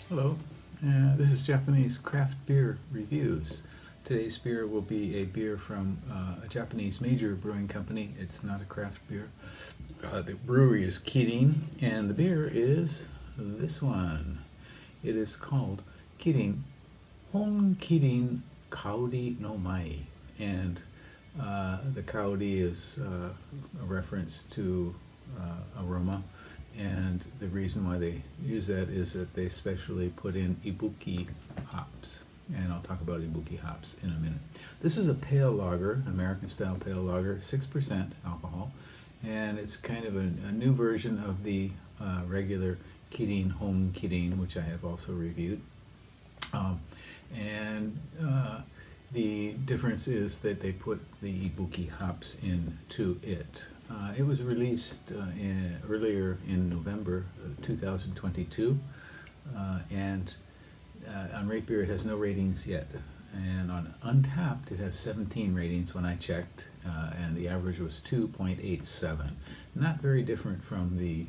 Hello, this is Japanese craft beer reviews. Today's beer will be a beer from a Japanese major brewing company. It's not a craft beer. The brewery is Kirin, and the beer is this one. It is called Kirin Honkirin Kaori no舞, and the Kaori is a reference to aroma, and the reason why they use that is that they specially put in ibuki hops, and I'll talk about ibuki hops in a minute. This is a pale lager, American style pale lager, 6% alcohol, and it's kind of a new version of the regular Kirin Honkirin, which I have also reviewed. And the difference is that they put the ibuki hops into it. It was released earlier in November 2022, and on Rate Beer it has no ratings yet. And on Untapped it has 17 ratings when I checked, and the average was 2.87. Not very different from the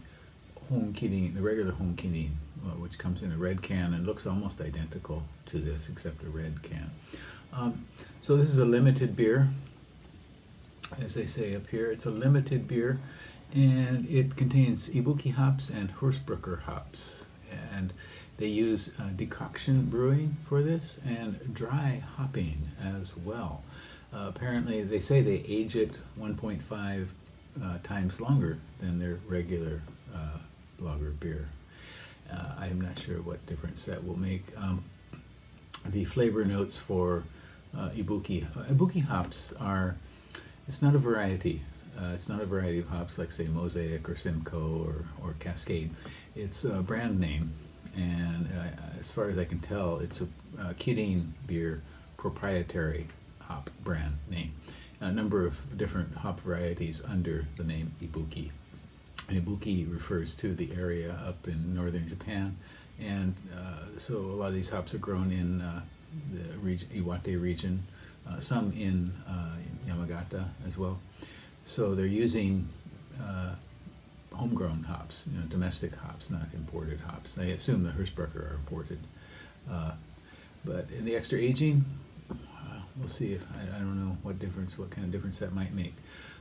Honkirin, the regular Honkirin, which comes in a red can and looks almost identical to this except a red can. So this is a limited beer, as they say up here. It's a limited beer, and it contains ibuki hops and Hersbrucker hops, and they use decoction brewing for this and dry hopping as well. Apparently they say they age it 1.5 times longer than their regular lager beer. I am not sure what difference that will make. The flavor notes for ibuki hops are, it's not a variety. It's not a variety of hops like, say, Mosaic or Simcoe or Cascade. It's a brand name, and as far as I can tell, it's a Kirin beer proprietary hop brand name. A number of different hop varieties under the name ibuki. And ibuki refers to the area up in northern Japan, and so a lot of these hops are grown in the region, Iwate region, some in Yamagata as well. So they're using homegrown hops, domestic hops, not imported hops. I assume the Hersbrucker are imported. But in the extra aging, we'll see if, I don't know what kind of difference that might make.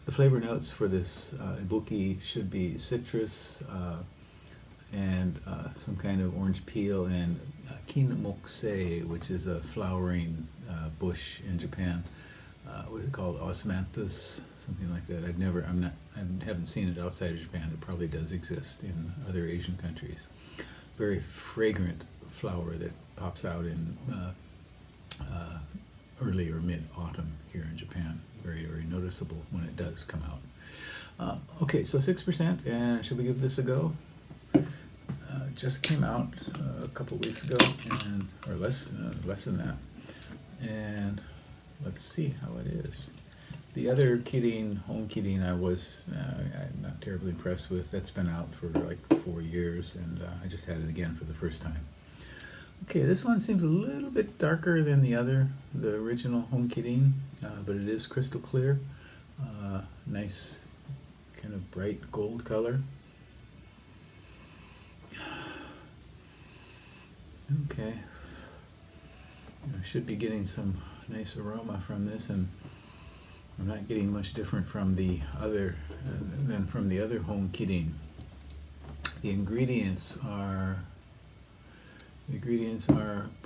The flavor notes for this ibuki should be citrus and some kind of orange peel, and kinmokse, which is a flowering bush in Japan. What is it called? Osmanthus, something like that. I haven't seen it outside of Japan. It probably does exist in other Asian countries. Very fragrant flower that pops out in early or mid-autumn here in Japan. Very, very noticeable when it does come out. Okay, so 6%, and should we give this a go? Just came out a couple weeks ago, or less than that. And let's see how it is. The other Kirin, Honkirin, I'm not terribly impressed with. That's been out for like 4 years, and I just had it again for the first time. Okay, this one seems a little bit darker than the original Honkirin, but it is crystal clear. Nice kind of bright gold color. Okay, I should be getting some nice aroma from this, and I'm not getting much different from the other than from the other Honkirin. The ingredients are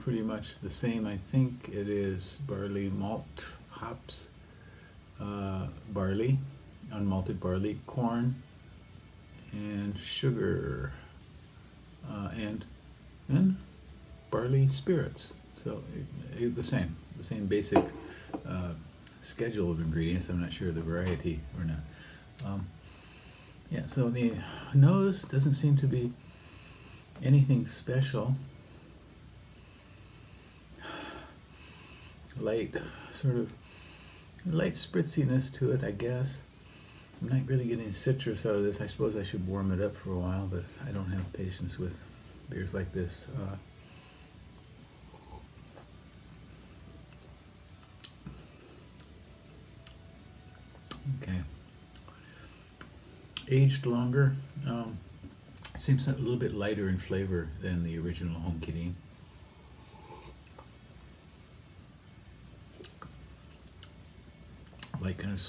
pretty much the same. I think it is barley malt, hops, barley, unmalted barley, corn, and sugar, and then barley spirits. So the same basic schedule of ingredients. I'm not sure of the variety or not. Yeah, so the nose doesn't seem to be anything special. Light spritziness to it, I guess. I'm not really getting citrus out of this. I suppose I should warm it up for a while, but I don't have patience with beers like this. Okay. Aged longer. Seems a little bit lighter in flavor than the original Home Kirin. Like kind of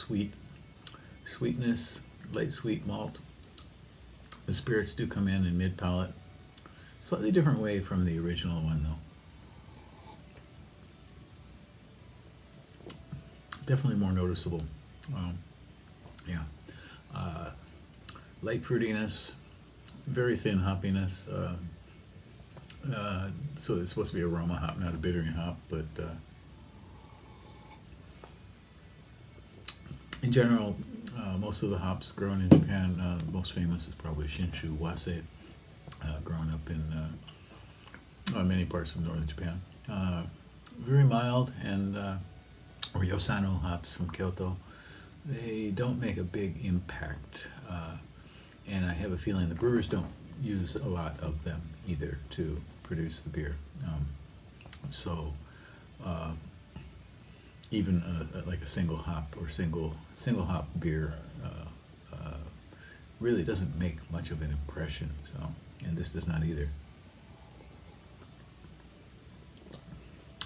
sweetness, light sweet malt. The spirits do come in mid palate. Slightly different way from the original one though. Definitely more noticeable. Yeah. Light fruitiness, very thin hoppiness. So it's supposed to be aroma hop, not a bittering hop, but in general, most of the hops grown in Japan, most famous is probably Shinshu Wase, grown up in many parts of northern Japan. Very mild, and or Yosano hops from Kyoto. They don't make a big impact, and I have a feeling the brewers don't use a lot of them either to produce the beer. So even like a single hop or single hop beer really doesn't make much of an impression. So, and this does not either.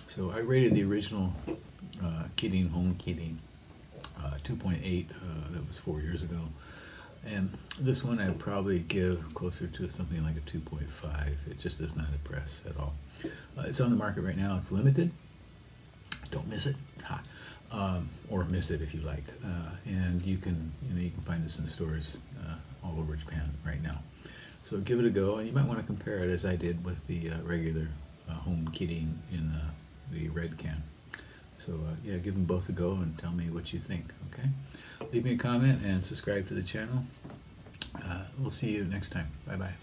So I rated the original Kirin Honkirin 2.8. That was 4 years ago. And this one I'd probably give closer to something like a 2.5. It just does not impress at all. It's on the market right now. It's limited. Don't miss it. Ha. Or miss it if you like. And you can find this in the stores all over Japan right now. So give it a go, and you might want to compare it as I did with the regular Home Kirin in the red can. So yeah, give them both a go and tell me what you think, okay? Leave me a comment and subscribe to the channel. We'll see you next time. Bye-bye.